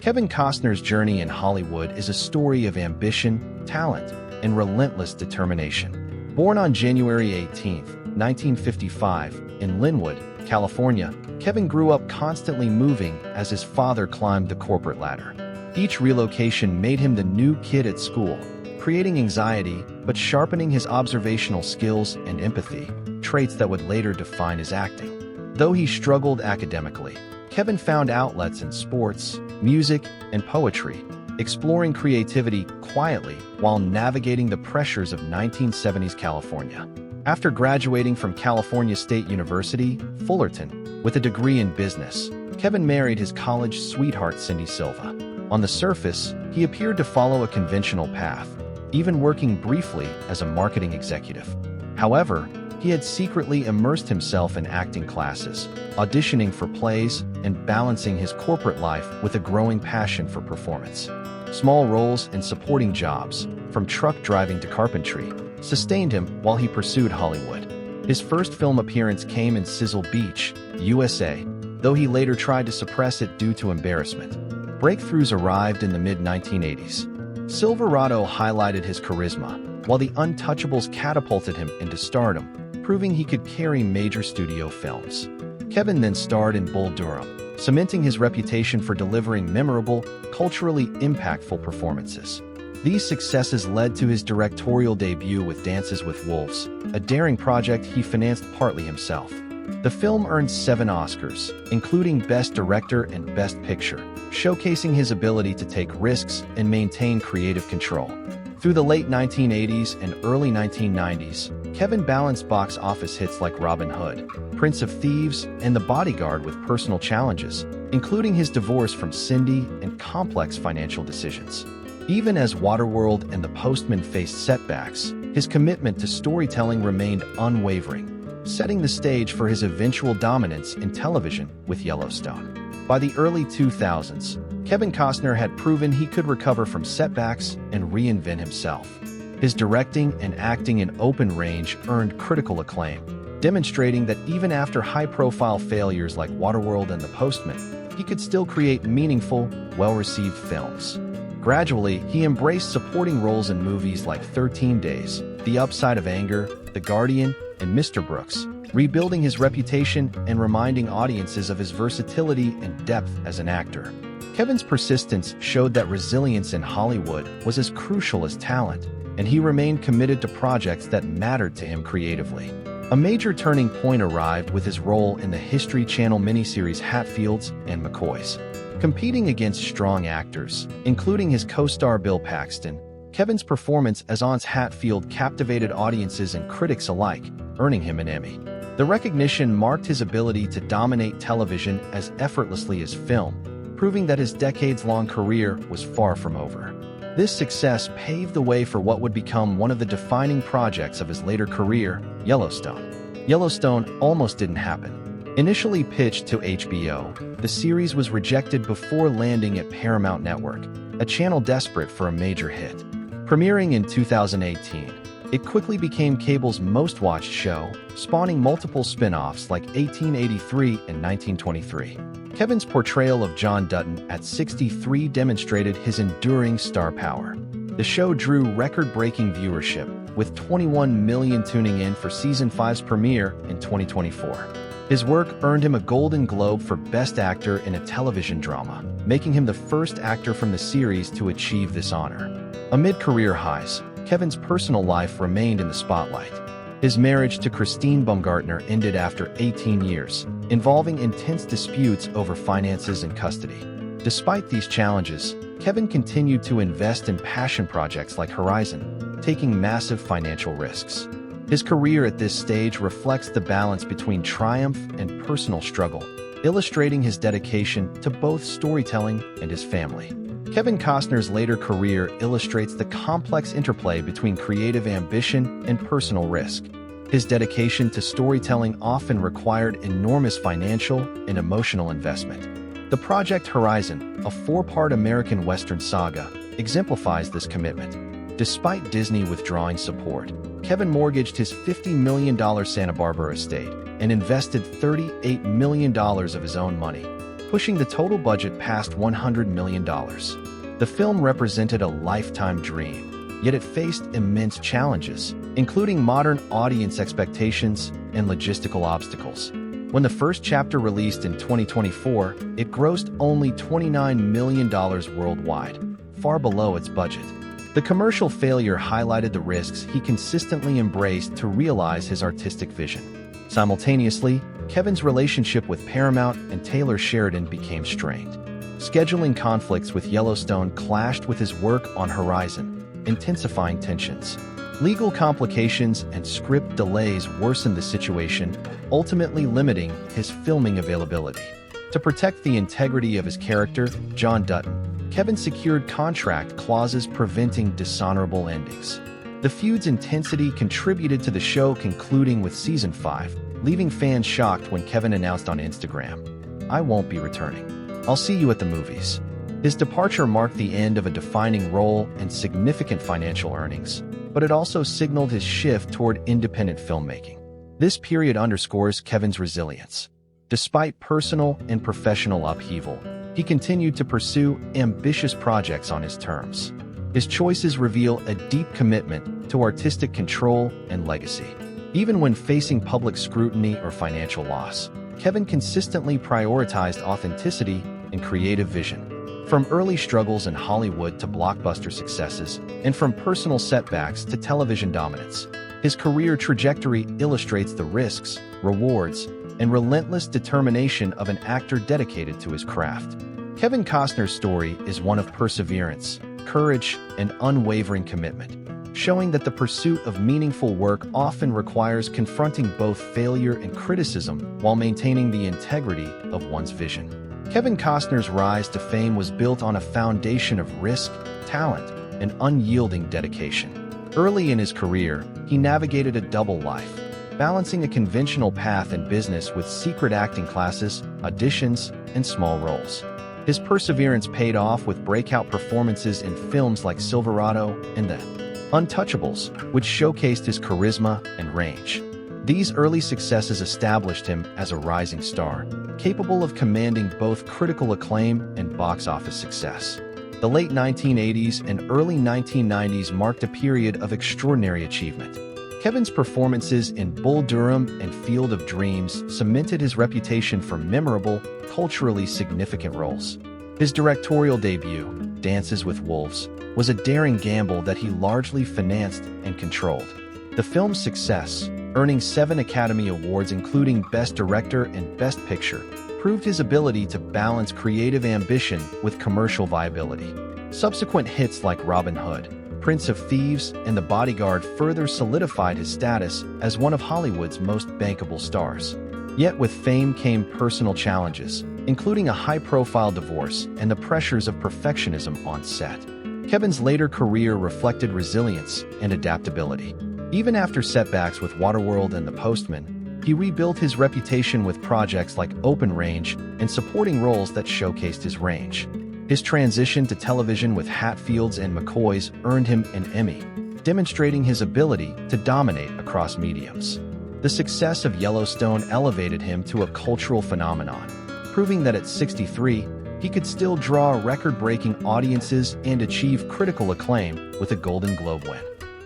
Kevin Costner's journey in Hollywood is a story of ambition, talent, and relentless determination. Born on January 18, 1955, in Linwood, California, Kevin grew up constantly moving as his father climbed the corporate ladder. Each relocation made him the new kid at school, creating anxiety but sharpening his observational skills and empathy, traits that would later define his acting. Though he struggled academically, Kevin found outlets in sports, music, and poetry, exploring creativity quietly while navigating the pressures of 1970s California. After graduating from California State University, Fullerton, with a degree in business, Kevin married his college sweetheart Cindy Silva. On the surface, he appeared to follow a conventional path, even working briefly as a marketing executive. However, he had secretly immersed himself in acting classes, auditioning for plays, and balancing his corporate life with a growing passion for performance. Small roles and supporting jobs, from truck driving to carpentry, sustained him while he pursued Hollywood. His first film appearance came in Sizzle Beach, USA, though he later tried to suppress it due to embarrassment. Breakthroughs arrived in the mid-1980s. Silverado highlighted his charisma, while The Untouchables catapulted him into stardom, proving he could carry major studio films. Kevin then starred in Bull Durham, cementing his reputation for delivering memorable, culturally impactful performances. These successes led to his directorial debut with Dances with Wolves, a daring project he financed partly himself. The film earned 7 Oscars, including Best Director and Best Picture, showcasing his ability to take risks and maintain creative control. Through the late 1980s and early 1990s, Kevin balanced box office hits like Robin Hood, Prince of Thieves, and The Bodyguard with personal challenges, including his divorce from Cindy and complex financial decisions. Even as Waterworld and The Postman faced setbacks, his commitment to storytelling remained unwavering, setting the stage for his eventual dominance in television with Yellowstone. By the early 2000s, Kevin Costner had proven he could recover from setbacks and reinvent himself. His directing and acting in Open Range earned critical acclaim, demonstrating that even after high-profile failures like Waterworld and The Postman, he could still create meaningful, well-received films. Gradually, he embraced supporting roles in movies like 13 Days, The Upside of Anger, The Guardian, and Mr. Brooks, rebuilding his reputation and reminding audiences of his versatility and depth as an actor. Kevin's persistence showed that resilience in Hollywood was as crucial as talent, and he remained committed to projects that mattered to him creatively. A major turning point arrived with his role in the History Channel miniseries Hatfields and McCoys. Competing against strong actors, including his co-star Bill Paxton, Kevin's performance as Aunt Hatfield captivated audiences and critics alike, earning him an Emmy. The recognition marked his ability to dominate television as effortlessly as film, proving that his decades-long career was far from over. This success paved the way for what would become one of the defining projects of his later career, Yellowstone. Yellowstone almost didn't happen. Initially pitched to HBO, the series was rejected before landing at Paramount Network, a channel desperate for a major hit. Premiering in 2018, it quickly became cable's most-watched show, spawning multiple spin-offs like 1883 and 1923. Kevin's portrayal of John Dutton at 63 demonstrated his enduring star power. The show drew record-breaking viewership, with 21 million tuning in for Season 5's premiere in 2024. His work earned him a Golden Globe for Best Actor in a Television Drama, making him the first actor from the series to achieve this honor. Amid career highs, Kevin's personal life remained in the spotlight. His marriage to Christine Baumgartner ended after 18 years, involving intense disputes over finances and custody. Despite these challenges, Kevin continued to invest in passion projects like Horizon, taking massive financial risks. His career at this stage reflects the balance between triumph and personal struggle, illustrating his dedication to both storytelling and his family. Kevin Costner's later career illustrates the complex interplay between creative ambition and personal risk. His dedication to storytelling often required enormous financial and emotional investment. The Project Horizon, a 4-part American Western saga, exemplifies this commitment. Despite Disney withdrawing support, Kevin mortgaged his $50 million Santa Barbara estate and invested $38 million of his own money. pushing the total budget past $100 million. The film represented a lifetime dream, yet it faced immense challenges, including modern audience expectations and logistical obstacles. When the first chapter released in 2024, it grossed only $29 million worldwide, far below its budget. The commercial failure highlighted the risks he consistently embraced to realize his artistic vision. Simultaneously, Kevin's relationship with Paramount and Taylor Sheridan became strained. Scheduling conflicts with Yellowstone clashed with his work on Horizon, intensifying tensions. Legal complications and script delays worsened the situation, ultimately limiting his filming availability. To protect the integrity of his character, John Dutton, Kevin secured contract clauses preventing dishonorable endings. The feud's intensity contributed to the show concluding with Season 5, leaving fans shocked when Kevin announced on Instagram, "I won't be returning. I'll see you at the movies." His departure marked the end of a defining role and significant financial earnings, but it also signaled his shift toward independent filmmaking. This period underscores Kevin's resilience. Despite personal and professional upheaval, he continued to pursue ambitious projects on his terms. His choices reveal a deep commitment to artistic control and legacy. Even when facing public scrutiny or financial loss, Kevin consistently prioritized authenticity and creative vision. From early struggles in Hollywood to blockbuster successes, and from personal setbacks to television dominance, his career trajectory illustrates the risks, rewards, and relentless determination of an actor dedicated to his craft. Kevin Costner's story is one of perseverance, courage, and unwavering commitment, showing that the pursuit of meaningful work often requires confronting both failure and criticism while maintaining the integrity of one's vision. Kevin Costner's rise to fame was built on a foundation of risk, talent, and unyielding dedication. Early in his career, he navigated a double life, balancing a conventional path in business with secret acting classes, auditions, and small roles. His perseverance paid off with breakout performances in films like Silverado and The Untouchables, which showcased his charisma and range. These early successes established him as a rising star, capable of commanding both critical acclaim and box office success. The late 1980s and early 1990s marked a period of extraordinary achievement. Kevin's performances in Bull Durham and Field of Dreams cemented his reputation for memorable, culturally significant roles. His directorial debut, Dances with Wolves, was a daring gamble that he largely financed and controlled. The film's success, earning 7 Academy Awards including Best Director and Best Picture, proved his ability to balance creative ambition with commercial viability. Subsequent hits like Robin Hood, Prince of Thieves, and The Bodyguard further solidified his status as one of Hollywood's most bankable stars. Yet with fame came personal challenges, including a high-profile divorce and the pressures of perfectionism on set. Kevin's later career reflected resilience and adaptability. Even after setbacks with Waterworld and The Postman, he rebuilt his reputation with projects like Open Range and supporting roles that showcased his range. His transition to television with Hatfields and McCoys earned him an Emmy, demonstrating his ability to dominate across mediums. The success of Yellowstone elevated him to a cultural phenomenon, proving that at 63, he could still draw record-breaking audiences and achieve critical acclaim with a Golden Globe win.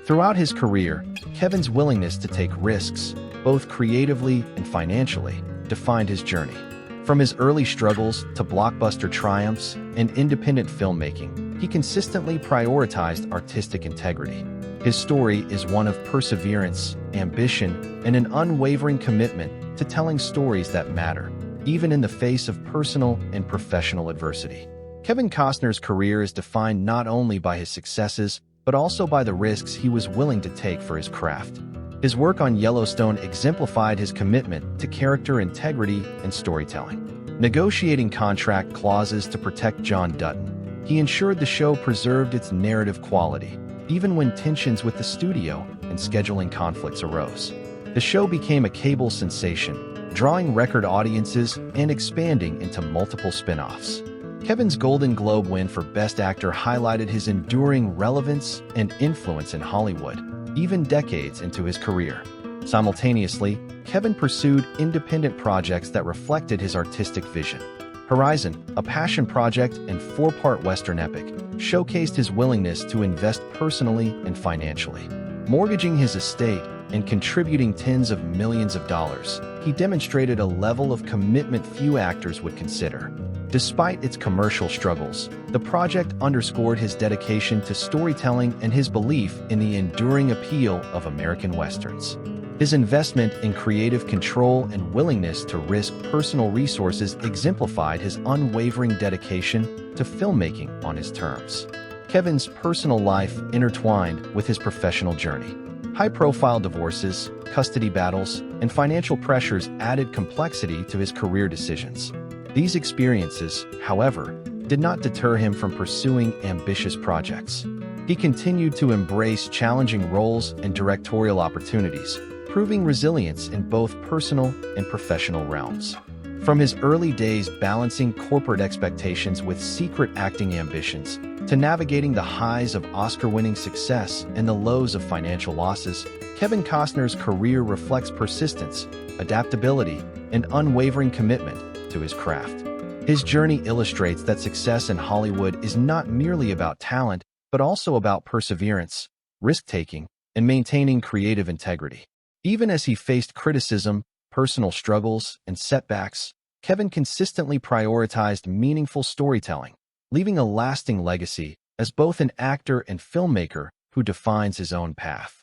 Throughout his career, Kevin's willingness to take risks, both creatively and financially, defined his journey. From his early struggles to blockbuster triumphs and independent filmmaking, he consistently prioritized artistic integrity. His story is one of perseverance, ambition, and an unwavering commitment to telling stories that matter, even in the face of personal and professional adversity. Kevin Costner's career is defined not only by his successes, but also by the risks he was willing to take for his craft. His work on Yellowstone exemplified his commitment to character integrity and storytelling. Negotiating contract clauses to protect John Dutton, he ensured the show preserved its narrative quality, even when tensions with the studio and scheduling conflicts arose. The show became a cable sensation, drawing record audiences and expanding into multiple spin-offs. Kevin's Golden Globe win for Best Actor highlighted his enduring relevance and influence in Hollywood, even decades into his career. Simultaneously, Kevin pursued independent projects that reflected his artistic vision. Horizon, a passion project and four-part Western epic, showcased his willingness to invest personally and financially. Mortgaging his estate and contributing tens of millions of dollars, he demonstrated a level of commitment few actors would consider. Despite its commercial struggles, the project underscored his dedication to storytelling and his belief in the enduring appeal of American Westerns. His investment in creative control and willingness to risk personal resources exemplified his unwavering dedication to filmmaking on his terms. Kevin's personal life intertwined with his professional journey. High-profile divorces, custody battles, and financial pressures added complexity to his career decisions. These experiences, however, did not deter him from pursuing ambitious projects. He continued to embrace challenging roles and directorial opportunities, proving resilience in both personal and professional realms. From his early days balancing corporate expectations with secret acting ambitions, to navigating the highs of Oscar-winning success and the lows of financial losses, Kevin Costner's career reflects persistence, adaptability, and unwavering commitment to his craft. His journey illustrates that success in Hollywood is not merely about talent, but also about perseverance, risk-taking, and maintaining creative integrity. Even as he faced criticism, personal struggles, and setbacks, Kevin consistently prioritized meaningful storytelling, leaving a lasting legacy as both an actor and filmmaker who defines his own path.